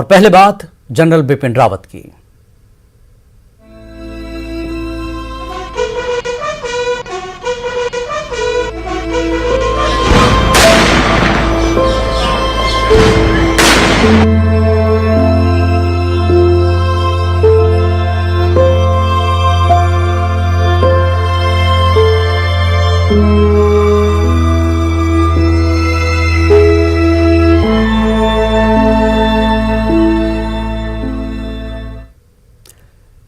और पहले बात जनरल बिपिन रावत की।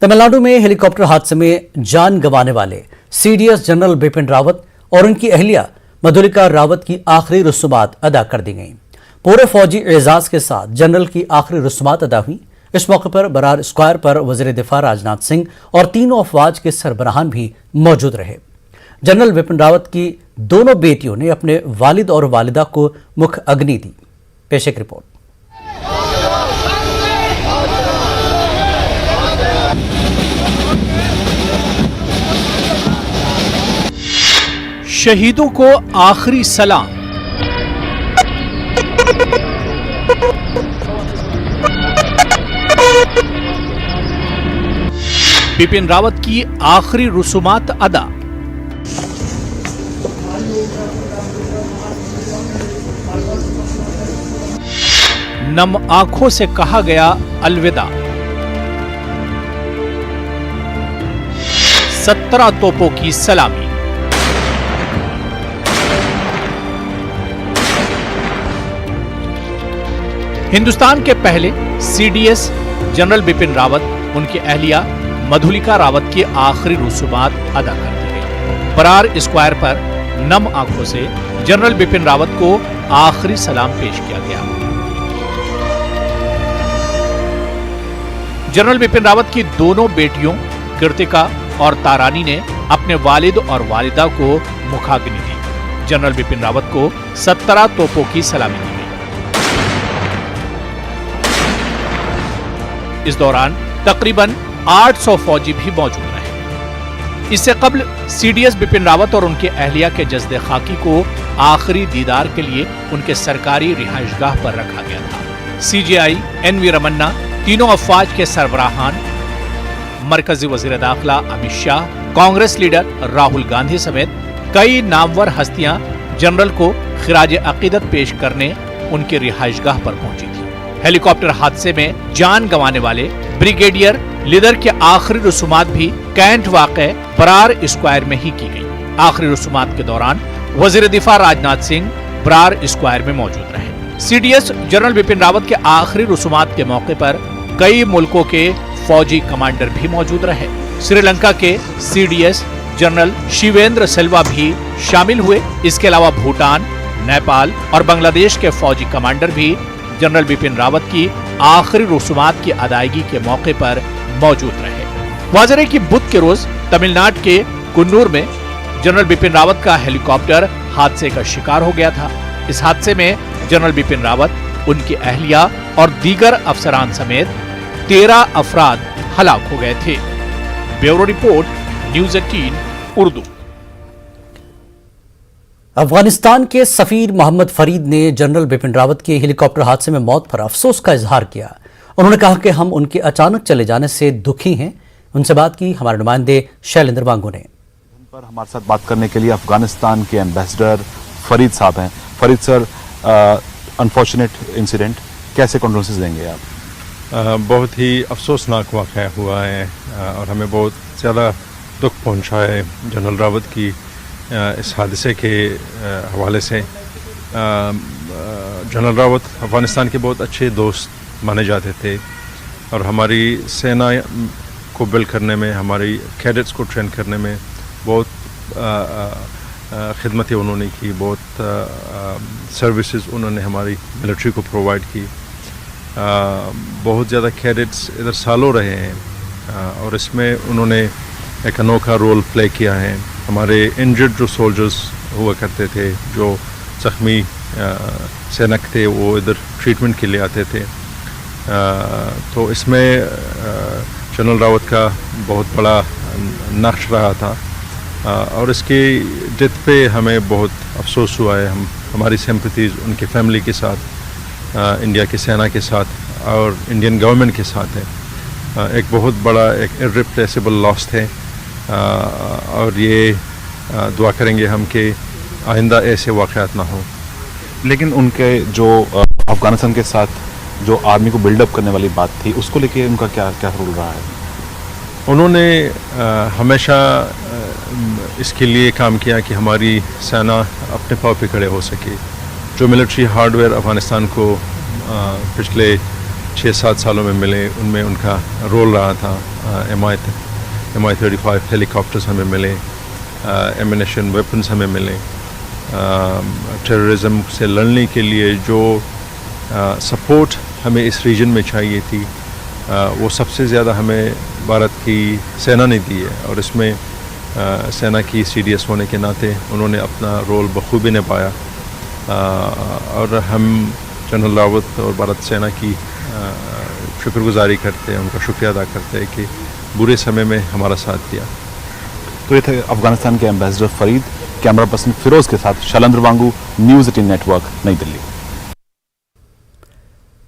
तमिलनाडु में हेलीकॉप्टर हादसे में जान गंवाने वाले सीडीएस जनरल बिपिन रावत और उनकी अहलिया मधुलिका रावत की आखिरी रस्मात अदा कर दी गईं। पूरे फौजी एजाज के साथ जनरल की आखिरी रस्मात अदा हुई। इस मौके पर बरार स्क्वायर पर वजीर दिफा राजनाथ सिंह और तीनों अफवाज के सरबराहान भी मौजूद रहे। जनरल बिपिन रावत की दोनों बेटियों ने अपने वालिद और वालिदा को मुख अग्नि दी। पेश एक रिपोर्ट। शहीदों को आखिरी सलाम। बिपिन रावत की आखिरी रसूमात अदा। नम आंखों से कहा गया अलविदा। 17 तोपों की सलामी। हिंदुस्तान के पहले सीडीएस जनरल बिपिन रावत, उनकी अहलिया मधुलिका रावत की आखिरी रसूमात अदा कर दी गई। बरार स्क्वायर पर नम आंखों से जनरल बिपिन रावत को आखिरी सलाम पेश किया गया। जनरल बिपिन रावत की दोनों बेटियों कृतिका और तारानी ने अपने वालिद और वालिदा को मुखाग्नि दी। जनरल बिपिन रावत को 17 तोपों की सलामी दी गई। इस दौरान तकरीबन 800 फौजी भी मौजूद रहे। इससे कबल सीडीएस बिपिन रावत और उनके अहलिया के जज्दे खाकी को आखिरी दीदार के लिए उनके सरकारी रिहाइशगाह पर रखा गया था। सीजेआई, एनवी रमन्ना, तीनों अफवाज के सरबराहान, मरकजी वजीर दाखिला अमित शाह, कांग्रेस लीडर राहुल गांधी समेत कई नामवर हस्तियां जनरल को खिराज अकीदत पेश करने उनके रिहाइशगाह पर पहुंची थी। हेलीकॉप्टर हादसे में जान गंवाने वाले ब्रिगेडियर लीडर के आखिरी रसूमात भी कैंट वाक़े बरार स्क्वायर में ही की गई। आखिरी रसूमात के दौरान वजीर दिफा राजनाथ सिंह बरार स्क्वायर में मौजूद रहे। सीडीएस जनरल बिपिन रावत के आखिरी रसूमात के मौके पर कई मुल्कों के फौजी कमांडर भी मौजूद रहे। श्रीलंका के सीडीएस जनरल शिवेंद्र सिल्वा भी शामिल हुए। इसके अलावा भूटान, नेपाल और बांग्लादेश के फौजी कमांडर भी जनरल बिपिन रावत की आखिरी रसूमात की अदायगी के मौके पर मौजूद रहे। वाज़ेह है कि बुध के रोज तमिलनाडु के कुन्नूर में जनरल बिपिन रावत का हेलीकॉप्टर हादसे का शिकार हो गया था। इस हादसे में जनरल बिपिन रावत, उनकी अहलिया और दीगर अफसरान समेत 13 अफराद हलाक हो गए थे। Bureau report, news 18 Urdu. Afghanistan के सफीर मोहम्मद फरीद ने जनरल बिपिन रावत के हेलीकॉप्टर हादसे में मौत पर अफसोस का इजहार किया। उन्होंने कहा कि हम उनके अचानक चले जाने से दुखी हैं। उनसे बात की हमारे नुमाइंदे शैलेंद्र वांगू ने। पर हमारे साथ बात करने के लिए अफगानिस्तान के एम्बेसडर फरीद साहब हैं। फरीद सर, अनफॉर्चुनेट इंसिडेंट, कैसे कंडोलेंसेस देंगे आप? बहुत ही अफसोसनाक वाक़या हुआ है और हमें बहुत ज़्यादा दुख पहुंचा है जनरल रावत की इस हादसे के हवाले से। जनरल रावत अफ़गानिस्तान के बहुत अच्छे दोस्त माने जाते थे और हमारी सेना को बिल्ड करने में, हमारी कैडेट्स को ट्रेन करने में बहुत खिदमतें उन्होंने की, बहुत सर्विसेज उन्होंने हमारी मिलिट्री को प्रोवाइड की। बहुत ज़्यादा कैडेट्स इधर सालों रहे हैं और इसमें उन्होंने एक अनोखा रोल प्ले किया है। हमारे इंजर्ड जो सोल्जर्स हुआ करते थे, जो ज़ख्मी सैनिक थे, वो इधर ट्रीटमेंट के लिए आते थे। तो इसमें जनरल रावत का बहुत बड़ा नक्श रहा था और इसकी डेथ पे हमें बहुत अफसोस हुआ है। हमारी सिंपैथीज़ उनके फैमिली के साथ, इंडिया की सेना के साथ और इंडियन गवर्नमेंट के साथ है। एक बहुत बड़ा एक इररिप्लेसेबल लॉस है और ये दुआ करेंगे हम कि आइंदा ऐसे वाक़यात ना हो। लेकिन उनके जो अफगानिस्तान के साथ जो आर्मी को बिल्डअप करने वाली बात थी, उसको लेके उनका क्या क्या रोल रहा है? उन्होंने हमेशा इसके लिए काम किया कि हमारी सेना अपने पाँव पे खड़े हो सके। जो मिलिट्री हार्डवेयर अफ़गानिस्तान को पिछले 6-7 सालों में मिले, उनमें उनका रोल रहा था। MI-35 हेलीकॉप्टर्स हमें मिले, एमिनेशन वेपन्स हमें मिले। टेररिज्म से लड़ने के लिए जो सपोर्ट हमें इस रीजन में चाहिए थी, वो सबसे ज़्यादा हमें भारत की सेना ने दी है। और इसमें सेना की CDS होने के नाते उन्होंने अपना रोल बखूबी निभाया। और हम जनरल रावत और भारत सेना की शुक्रगुजारी करते हैं, उनका शुक्रिया अदा करते हैं कि बुरे समय में हमारा साथ दिया। तो ये थे अफगानिस्तान के ambassador Farid. Camera person Firoz के साथ शैलेंद्र वांगू, न्यूज़ 18 नेटवर्क, नई दिल्ली।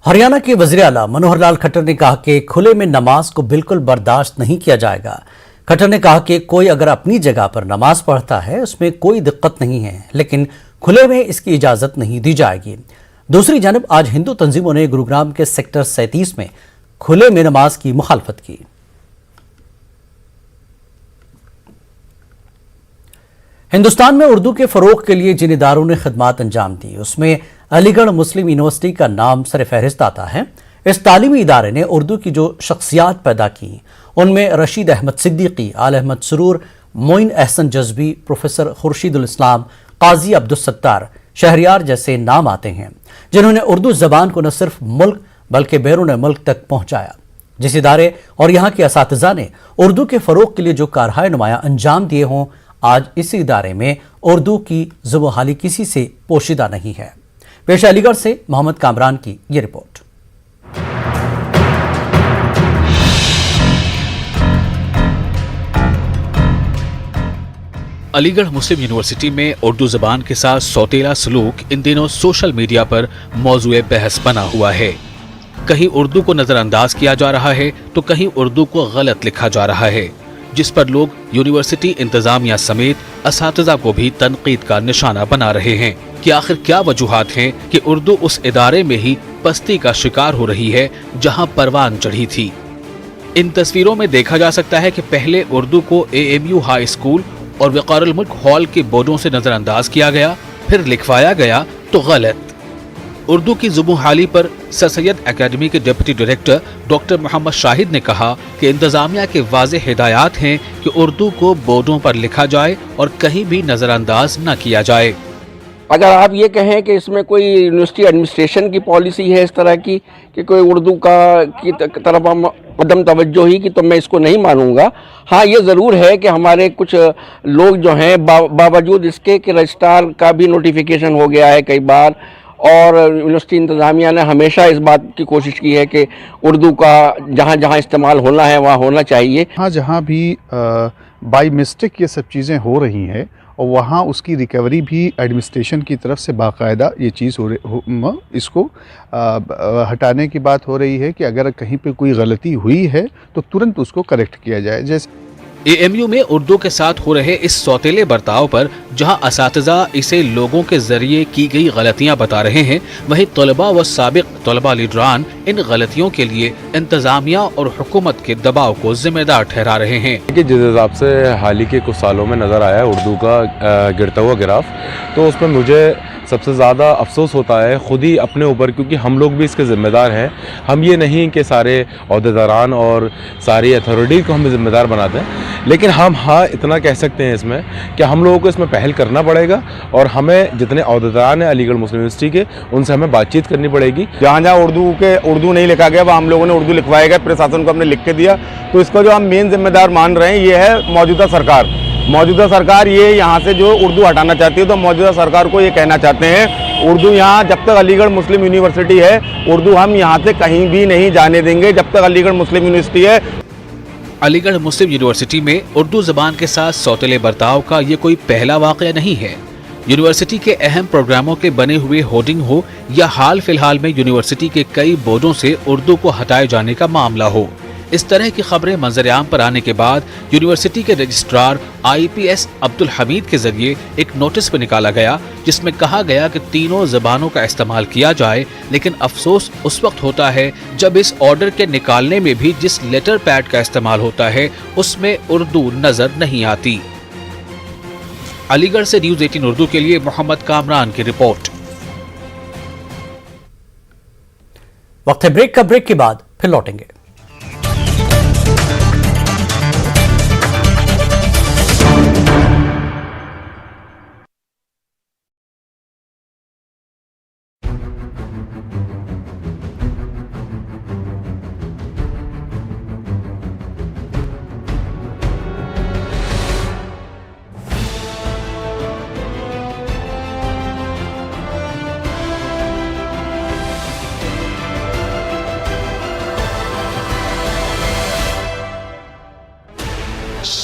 हरियाणा के वज़ीर आला मनोहर लाल खट्टर ने कहा कि खुले में नमाज को बिल्कुल बर्दाश्त नहीं किया जाएगा। खट्टर ने कहा कि कोई अगर अपनी जगह पर नमाज पढ़ता है उसमें कोई दिक्कत नहीं है, लेकिन खुले में इसकी इजाजत नहीं दी जाएगी। दूसरी जानब आज हिंदू तंजीमों ने गुरुग्राम के सेक्टर 37 में खुले में नमाज की मुखालफत की। हिंदुस्तान में उर्दू के फरोग के लिए जिन इदारों ने खिदमात अंजाम दी, उसमें अलीगढ़ मुस्लिम यूनिवर्सिटी का नाम सर फहरिस्त आता है। इस तालीमी इदारे ने उर्दू की जो शख्सियात पैदा की, उनमें रशीद अहमद सिद्दीकी, आल अहमद सुरूर, मोइन अहसन जज्बी, प्रोफेसर खुर्शीदुल इस्लाम, काजी अब्दुल सत्तार, शहरियार जैसे नाम आते हैं, जिन्होंने उर्दू जबान को न सिर्फ मुल्क बल्कि बैरून मुल्क तक पहुंचाया। जिस इदारे और यहाँ के असातिज़ा ने उर्दू के फरोग के लिए जो कारहाय नुमाया अंजाम दिए हों, आज इसी इदारे में उर्दू की ज़ुबान किसी से पोशीदा नहीं है। पेश अलीगढ़ से मोहम्मद कामरान की ये रिपोर्ट। अलीगढ़ मुस्लिम यूनिवर्सिटी में उर्दू जबान के साथ सौतेला सलूक इन दिनों सोशल मीडिया पर मौजूए बहस बना हुआ है। कहीं उर्दू को नजरअंदाज किया जा रहा है तो कहीं उर्दू को गलत लिखा जा रहा है, जिस पर लोग यूनिवर्सिटी इंतजामिया समेत असातिज़ा को भी तनकीद का निशाना बना रहे हैं कि आखिर क्या वजूहात हैं कि उर्दू उस इदारे में ही पस्ती का शिकार हो रही है जहां परवान चढ़ी थी। इन तस्वीरों में देखा जा सकता है कि पहले उर्दू को AMU हाई स्कूल और वक़ारुल मुल्क हॉल के बोर्डों से नजरअंदाज किया गया, फिर लिखवाया गया तो गलत। उर्दू की ज़ुबान हाली पर सर सैयद एकेडमी के deputy director doctor Mohammad Shahid ने कहा कि इंतजामिया के वाज़े हिदायत हैं कि उर्दू को बोर्डों पर लिखा जाए और कहीं भी नजरअंदाज न किया जाए। अगर आप ये कहें कि इसमें कोई यूनिवर्सिटी एडमिनिस्ट्रेशन की पॉलिसी है इस तरह की कि कोई उर्दू की तरफ कदम तवज्जो ही की, तो मैं इसको नहीं मानूंगा। हाँ, ये ज़रूर है कि हमारे कुछ लोग जो हैं बावजूद इसके कि रजिस्ट्रार का भी नोटिफिकेशन हो गया है कई बार, और यूनिवर्सिटी इंतज़ामिया ने हमेशा इस बात की कोशिश की है कि उर्दू का जहाँ जहाँ इस्तेमाल होना है वहाँ होना चाहिए। हाँ, जहाँ भी बाई मिस्टेक ये सब चीज़ें हो रही हैं और वहाँ उसकी रिकवरी भी एडमिनिस्ट्रेशन की तरफ से बाकायदा ये चीज़ इसको हटाने की बात हो रही है कि अगर कहीं पे कोई गलती हुई है तो तुरंत उसको करेक्ट किया जाए। जैसे AMU में उर्दू के साथ हो रहे इस सौतेले बर्ताव पर जहां असातिज़ा इसे लोगों के जरिए की गई गलतियां बता रहे हैं, वहीं तलबा व साबिक तलबा लीडरान इन गलतियों के लिए इंतजामिया और हुकूमत के दबाव को जिम्मेदार ठहरा रहे हैं। कि जिस हिसाब से हाल ही के कुछ सालों में नज़र आया है उर्दू का गिरता हुआ ग्राफ, तो उस पर मुझे सबसे ज़्यादा अफसोस होता है खुद ही अपने ऊपर, क्योंकि हम लोग भी इसके ज़िम्मेदार हैं। हम ये नहीं कि सारे अहदेदारान और सारी अथॉरिटी को हम ज़िम्मेदार बनाते हैं, लेकिन हम हाँ इतना कह सकते हैं इसमें कि हम लोगों को इसमें पहल करना पड़ेगा और हमें जितने अहदेदारान हैं अलीगढ़ मुस्लिम यूनिवर्सिटी के, उनसे हमें बातचीत करनी पड़ेगी। जहाँ जहाँ उर्दू नहीं लिखा गया वह हम लोगों ने उर्दू लिखवाया गया, प्रशासन को हमने लिख के दिया। तो इसका जो हम मेन जिम्मेदार मान रहे हैं ये है मौजूदा सरकार। मौजूदा सरकार ये यहाँ से जो उर्दू हटाना चाहती है, तो मौजूदा सरकार को ये कहना चाहते हैं उर्दू यहाँ जब तक अलीगढ़ मुस्लिम यूनिवर्सिटी है, उर्दू हम यहाँ से कहीं भी नहीं जाने देंगे जब तक अलीगढ़ मुस्लिम यूनिवर्सिटी है। अलीगढ़ मुस्लिम यूनिवर्सिटी में उर्दू ज़बान के साथ सौतेले बर्ताव का ये कोई पहला वाक़या नहीं है। यूनिवर्सिटी के अहम प्रोग्रामों के बने हुए होर्डिंग हो या हाल फिलहाल में यूनिवर्सिटी के कई बोर्डों से उर्दू को हटाए जाने का मामला हो, इस तरह की खबरें मंजर-ए-आम पर आने के बाद यूनिवर्सिटी के रजिस्ट्रार IPS अब्दुल हमीद के जरिए एक नोटिस भी निकाला गया, जिसमें कहा गया कि तीनों जबानों का इस्तेमाल किया जाए, लेकिन अफसोस उस वक्त होता है जब इस ऑर्डर के निकालने में भी जिस लेटर पैड का इस्तेमाल होता है उसमें उर्दू नजर नहीं आती। अलीगढ़ से न्यूज 18 उर्दू के लिए मोहम्मद कामरान की रिपोर्ट। वक्त है ब्रेक का। ब्रेक के बाद फिर लौटेंगे।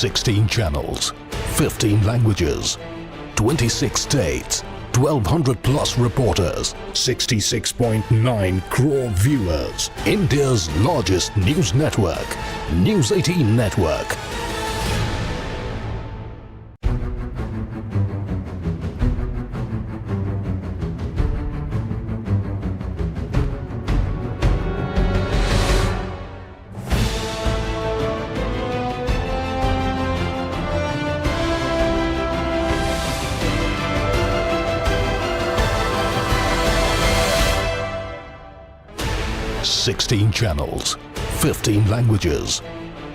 Sixteen channels, 15 languages, 26 states, 1,200 plus reporters, 66.9 crore viewers. India's largest news network, News 18 Network. Sixteen channels, 15 languages,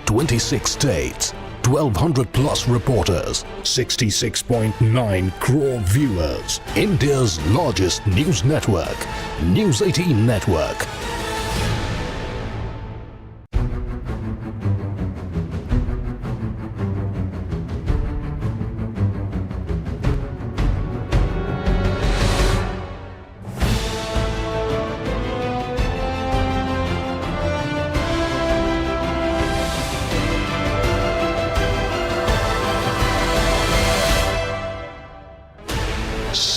26 states, 1,200 plus reporters, 66.9 crore viewers. India's largest news network, News 18 Network.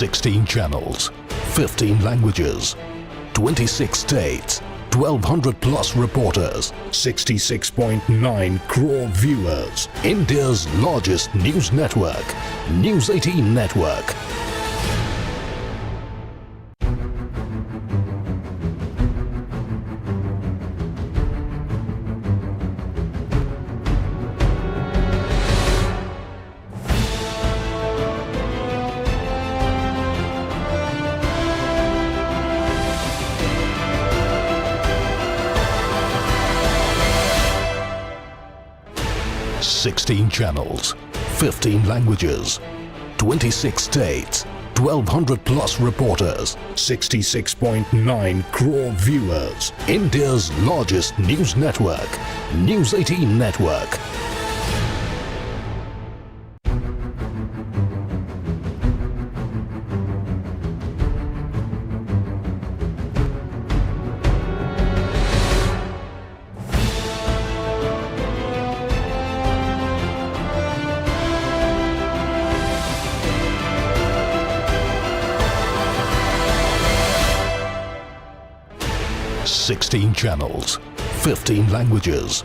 Sixteen channels, 15 languages, 26 states, 1,200 plus reporters, 66.9 crore viewers. India's largest news network, News 18 Network. Sixteen channels, 15 languages, 26 states, 1,200 plus reporters, 66.9 crore viewers. India's largest news network, News 18 Network. Sixteen channels, 15 languages,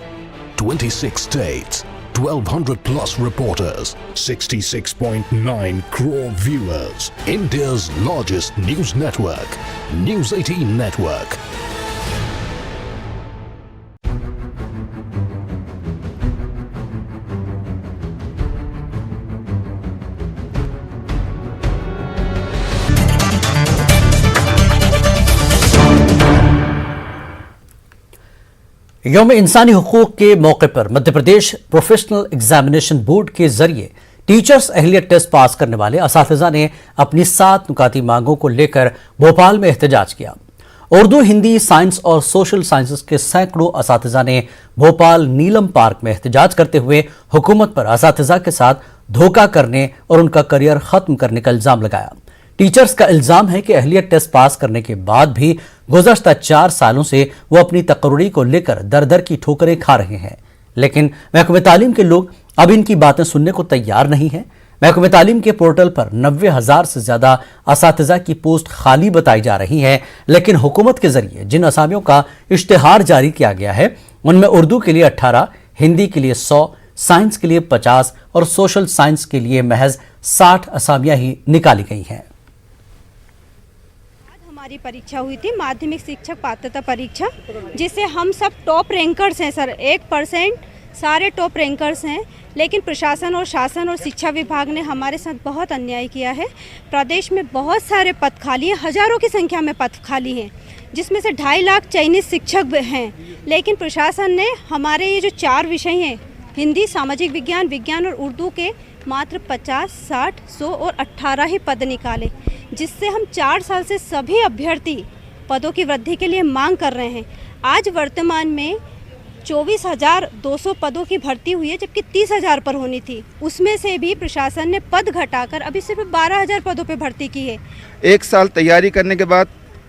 26 states, 1,200 plus reporters, 66.9 crore viewers. India's largest news network, News 18 Network. यौम इंसानी हुकूक के मौके पर Madhya Pradesh professional examination board के जरिए teachers अहलियत test pass करने वाले असातिज़ा ने अपनी 7 नुकाती मांगों को लेकर भोपाल में एहतजाज किया। उर्दू, हिंदी, साइंस और सोशल साइंसेज के सैकड़ों असातिज़ा ने भोपाल नीलम पार्क में एहतजाज करते हुए हुकूमत पर असातिज़ा के साथ धोखा करने और उनका करियर खत्म करने का इल्जाम लगाया। टीचर्स का इल्जाम है कि अहलियत टेस्ट पास करने के बाद भी गुज़श्ता 4 सालों से वो अपनी तकर्री को लेकर दर दर की ठोकरें खा रहे हैं, लेकिन महकमे तालीम के लोग अब इनकी बातें सुनने को तैयार नहीं हैं। महकमे तालीम के पोर्टल पर 90,000 से ज्यादा असातिज़ा की पोस्ट खाली बताई जा रही हैं, लेकिन हुकूमत के जरिए जिन असामियों का इश्तिहार जारी किया गया है उनमें उर्दू के लिए 18, हिंदी के लिए 100, साइंस के लिए 50 और सोशल साइंस के लिए महज 60 असामियां ही निकाली गई हैं। हमारी परीक्षा हुई थी, माध्यमिक शिक्षक पात्रता परीक्षा, जिससे हम सब टॉप रैंकर्स हैं सर, 1% सारे टॉप रैंकर्स हैं। लेकिन प्रशासन और शासन और शिक्षा विभाग ने हमारे साथ बहुत अन्याय किया है। प्रदेश में बहुत सारे पद खाली हैं, हजारों की संख्या में पद खाली हैं, जिसमें से 2.5 लाख चयनित शिक्षक हैं। लेकिन प्रशासन ने हमारे ये जो 4 विषय हैं, हिंदी, सामाजिक विज्ञान, विज्ञान और उर्दू के मात्र 50, 60, 100 और 18 ही पद निकाले, जिससे हम 4 साल से सभी अभ्यर्थी पदों की वृद्धि के लिए मांग कर रहे हैं। आज वर्तमान में 24,200 पदों की भर्ती हुई है, जबकि 30,000 पर होनी थी। उसमें से भी प्रशासन ने पद घटाकर अभी सिर्फ 12,000 पदों पे भर्ती की है। 1 साल तैयारी करने के बाद,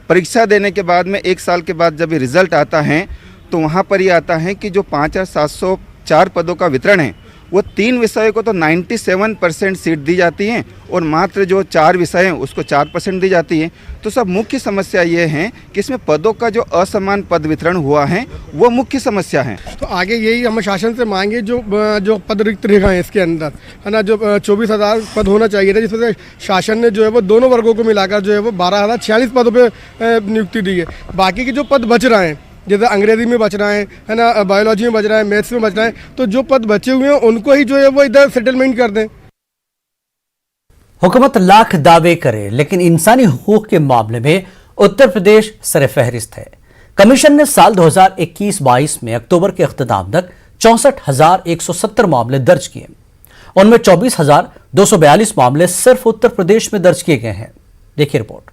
परीक्षा देने के बाद में 1 साल के बाद जब ये रिज़ल्ट आता है तो वहाँ पर ये आता है कि जो 5,704 पदों का वितरण है वो 3 विषयों को तो 97% सीट दी जाती हैं और मात्र जो 4 विषय हैं उसको 4% दी जाती है। तो सब मुख्य समस्या ये है कि इसमें पदों का जो असमान पद वितरण हुआ है वो मुख्य समस्या है। तो आगे यही हम शासन से मांगे, जो पद रिक्त रह गए हैं इसके अंदर, है ना, जो 24,000 पद होना चाहिए था, जिसमें शासन ने जो है वो दोनों वर्गों को मिलाकर जो है वो 12,046 पदों पर नियुक्ति दी है। बाकी के जो पद बच रहे हैं, जैसे अंग्रेजी में बच रहा है ना, बायोलॉजी में बच रहा है, मैथ्स में बच रहा है, तो जो पद बचे हुए हैं उनको ही जो है वो इधर सेटलमेंट कर दें। हुकूमत लाख दावे करे, लेकिन इंसानी हुकूक के मामले में उत्तर प्रदेश सरफहरिस्त है। कमीशन ने साल 2021-22 में अक्टूबर के अख्ताम तक 64,170 मामले दर्ज किए। उनमें 24,242 मामले सिर्फ उत्तर प्रदेश में दर्ज किए गए हैं। देखिए रिपोर्ट।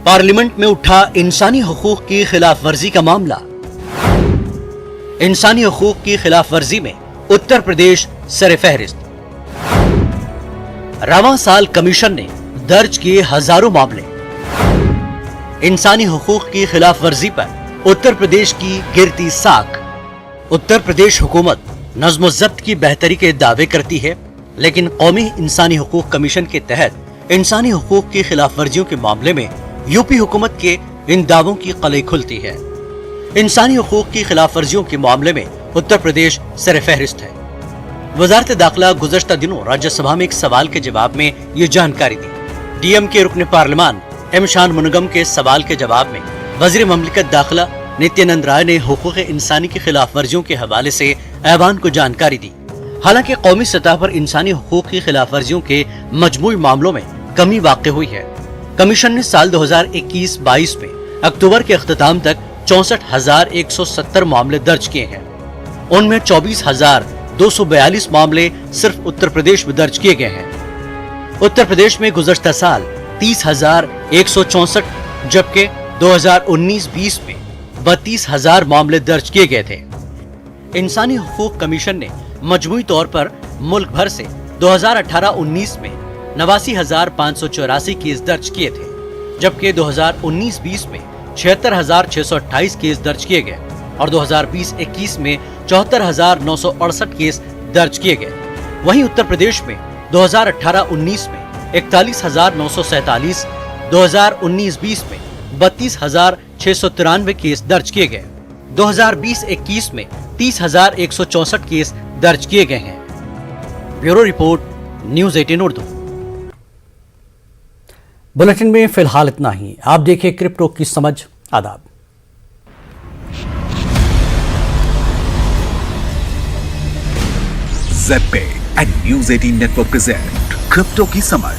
पार्लियामेंट में उठा इंसानी हुकूक की खिलाफ वर्जी का मामला। इंसानी हुकूक की खिलाफ वर्जी में उत्तर प्रदेश सरफहरिस्त। रवां साल कमीशन ने दर्ज किए हजारों मामले। इंसानी हुकूक की खिलाफ वर्जी पर उत्तर प्रदेश की गिरती साख। उत्तर प्रदेश हुकूमत नज़्म ज़ब्त की बेहतरी के दावे करती है, लेकिन कौमी इंसानी हुकूक कमीशन के तहत इंसानी हुकूक की खिलाफ वर्जियों के मामले में यूपी हुकूमत के इन दावों की कलई खुलती है। इंसानी हुकूक की खिलाफ वर्जियों के मामले में उत्तर प्रदेश सरफहरिस्त है। वजारत दाखिला गुज़श्ता दिनों राज्यसभा में एक सवाल के जवाब में ये जानकारी दी। डीएम के रुकन पार्लियामान एम शान मुनगम के सवाल के जवाब में वजीर ममलिकत दाखिला नित्यानंद राय ने हुकूक इंसानी की खिलाफ वर्जियों के हवाले से ऐवान को जानकारी दी। हालांकि कौमी सतह पर इंसानी हुकूक की खिलाफ वर्जियों के मजमूई मामलों में कमी वाक़ हुई है। कमीशन ने साल 2021-22 में अक्टूबर के अख्ताम तक 64,170 मामले दर्ज किए हैं। उनमें 24,242 मामले सिर्फ उत्तर प्रदेश में दर्ज किए गए हैं। उत्तर प्रदेश में गुज़श्ता साल 30,164 जबकि 2019-20 में 32,000 मामले दर्ज किए गए थे। इंसानी हुकूक कमीशन ने मजमूई तौर पर मुल्क भर से 2018-19 में 89,584 केस दर्ज किए थे, जबकि 2019-20 में 76,628 केस दर्ज किए गए और 2020-21 में 74,968 केस दर्ज किए गए। वहीं उत्तर प्रदेश में 2018-19 में 41,947, 2019-20 में 32,693 केस दर्ज किए गए। 2020-21 में 30,164 केस दर्ज किए गए हैं। Bureau report, news 18 Urdu. Bulletin में फिलहाल इतना ही। आप देखिए क्रिप्टो की समझ। आदाब। ZebPay and News 18 network present crypto की समझ।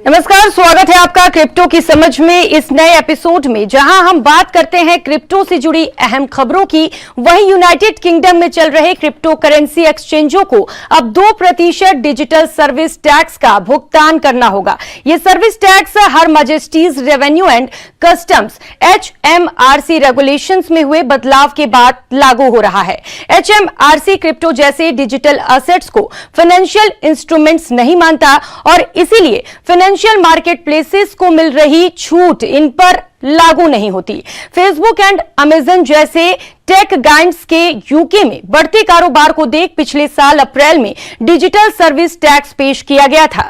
नमस्कार, स्वागत है आपका क्रिप्टो की समझ में इस नए एपिसोड में, जहां हम बात करते हैं क्रिप्टो से जुड़ी अहम खबरों की। वहीं यूनाइटेड किंगडम में चल रहे क्रिप्टो करेंसी एक्सचेंजों को अब 2% डिजिटल सर्विस टैक्स का भुगतान करना होगा। यह service tax her Majesty's revenue and customs HMRC regulations में हुए बदलाव के बाद लागू हो रहा है। HMRC क्रिप्टो जैसे डिजिटल असेट्स को फाइनेंशियल इंस्ट्रूमेंट्स नहीं मानता और इसीलिए फाइनेंशियल मार्केट प्लेसेस को मिल रही छूट इन पर लागू नहीं होती। फेसबुक एंड अमेजन जैसे टेक गाइंट्स के यूके में बढ़ते कारोबार को देख पिछले साल अप्रैल में डिजिटल सर्विस टैक्स पेश किया गया था।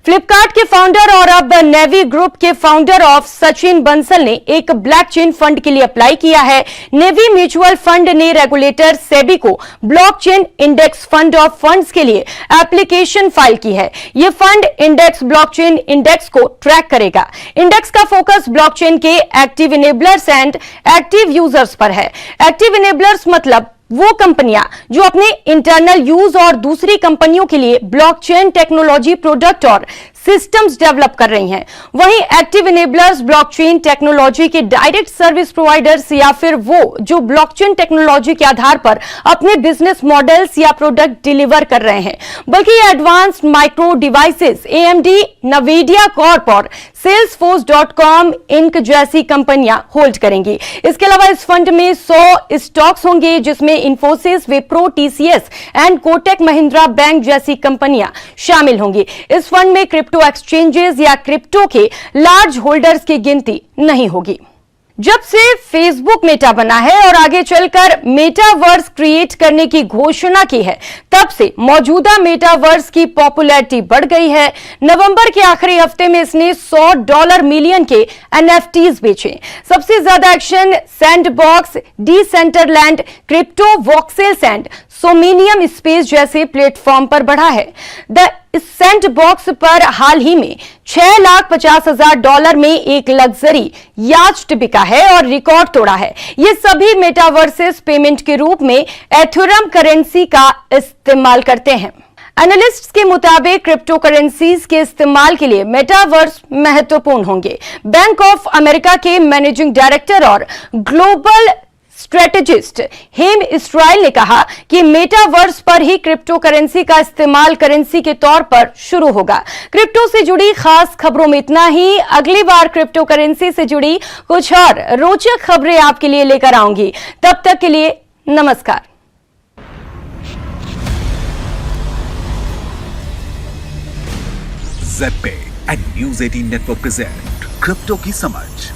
फ्लिपकार्ट के फाउंडर और अब नेवी ग्रुप के फाउंडर ऑफ सचिन बंसल ने एक ब्लॉकचेन फंड के लिए अप्लाई किया है। नेवी म्यूचुअल फंड ने रेगुलेटर सेबी को blockchain index fund of funds के लिए एप्लीकेशन फाइल की है। यह फंड इंडेक्स ब्लॉकचेन इंडेक्स को ट्रैक करेगा। इंडेक्स का फोकस ब्लॉकचेन के active enablers and active users पर है। एक्टिव इनेबलर्स मतलब वो कंपनियां जो अपने इंटरनल यूज और दूसरी कंपनियों के लिए ब्लॉकचेन टेक्नोलॉजी प्रोडक्ट और सिस्टम्स डेवलप कर रही हैं। वहीं एक्टिव इनेबलर्स ब्लॉकचेन टेक्नोलॉजी के डायरेक्ट सर्विस प्रोवाइडर्स या फिर वो जो ब्लॉकचेन टेक्नोलॉजी के आधार पर अपने बिजनेस मॉडल्स या प्रोडक्ट डिलीवर कर रहे हैं, बल्कि ये advanced micro devices, AMD, नवीडिया Corp और Salesforce.com इंक जैसी कंपनियां होल्ड करेंगी। इसके अलावा इस फंड में 100 स्टॉक्स होंगे जिसमें Infosys, Wipro, TCS and Kotak Mahindra bank जैसी कंपनियां शामिल होंगी। इस फंड में क्रिप्टो एक्सचेंजेस या क्रिप्टो के लार्ज होल्डर्स की गिनती नहीं होगी। जब से फेसबुक मेटा बना है और आगे चलकर मेटावर्स क्रिएट करने की घोषणा की है, तब से मौजूदा मेटावर्स की पॉपुलैरिटी बढ़ गई है। नवंबर के आखिरी हफ्ते में इसने $100 मिलियन के NFTs बेचे। सबसे ज्यादा action Sandbox, Decentraland, Crypto Voxels and Somnium Space जैसे प्लेटफॉर्म पर बढ़ा है। द सैंडबॉक्स पर हाल ही में $6,50,000 में एक लग्जरी याcht बिका है और रिकॉर्ड तोड़ा है। ये सभी मेटावर्सेस पेमेंट के रूप में एथेरियम करेंसी का इस्तेमाल करते हैं। एनालिस्ट्स के मुताबिक क्रिप्टो करेंसीज के इस्तेमाल के लिए मेटावर्स महत्वपूर्ण होंगे। बैंक ऑफ अमेरिका के मैनेजिंग डायरेक्टर और ग्लोबल स्ट्रेटेजिस्ट हेम इस्राइल ने कहा कि मेटावर्स पर ही क्रिप्टो करेंसी का इस्तेमाल करेंसी के तौर पर शुरू होगा। क्रिप्टो से जुड़ी खास खबरों में इतना ही। अगली बार क्रिप्टो करेंसी से जुड़ी कुछ और रोचक खबरें आपके लिए लेकर आऊंगी। तब तक के लिए नमस्कार। ZPay and News 18 network present crypto की समझ।